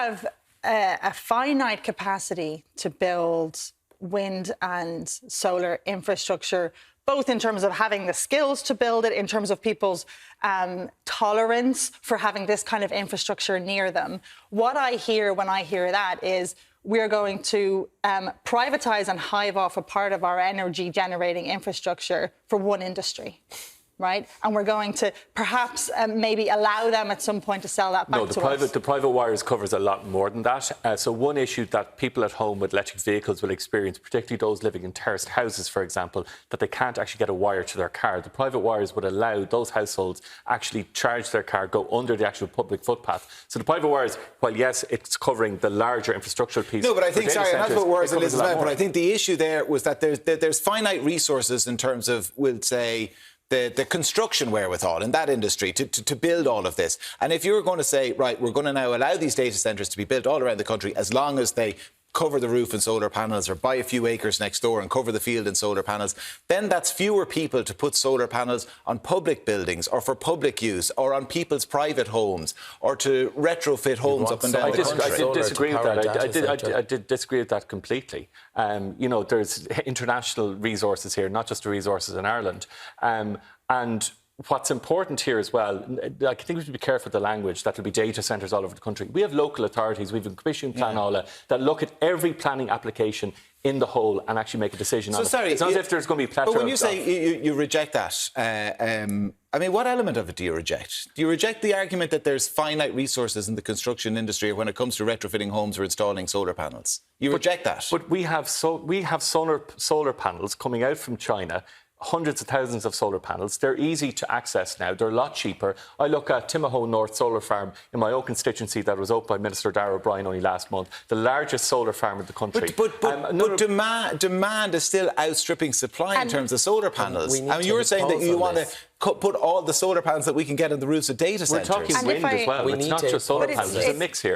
have a finite capacity to build wind and solar infrastructure, both in terms of having the skills to build it, in terms of people's tolerance for having this kind of infrastructure near them. What I hear when I hear that is we're going to privatise and hive off a part of our energy generating infrastructure for one industry. Right, and we're going to perhaps maybe allow them at some point to sell that back to us. The private wires covers a lot more than that. So one issue that people at home with electric vehicles will experience, particularly those living in terraced houses, for example, that they can't actually get a wire to their car. The private wires would allow those households actually charge their car, go under the actual public footpath. So the private wires, while yes, it's covering the larger infrastructural piece. No, but I think, sorry, and that's what worries Elizabeth, but I think the issue there was that there's finite resources in terms of, we'll say, the construction wherewithal in that industry to build all of this. And if you're going to say, right, we're going to now allow these data centres to be built all around the country as long as they cover the roof in solar panels or buy a few acres next door and cover the field in solar panels, then that's fewer people to put solar panels on public buildings or for public use or on people's private homes or to retrofit homes up and down the country. I did disagree with that. I did disagree with that completely. You know, there's international resources here, not just the resources in Ireland. And what's important here as well, I think we should be careful with the language, that will be data centres all over the country. We have local authorities, we have a commission plan that look at every planning application in the whole and actually make a decision on it. It's not as if there's going to be a plethora. But when you say you reject that, I mean, what element of it do you reject? Do you reject the argument that there's finite resources in the construction industry when it comes to retrofitting homes or installing solar panels? You reject that? But we have solar panels coming out from China, hundreds of thousands of solar panels. They're easy to access now. They're a lot cheaper. I look at Timahoe North Solar Farm in my own constituency that was opened by Minister Darragh O'Brien only last month, the largest solar farm in the country. But demand is still outstripping supply in terms of solar panels. I mean, you're saying that you want to put all the solar panels that we can get on the roofs of data centres. We're talking wind as well. It's not just solar panels. There's a mix here.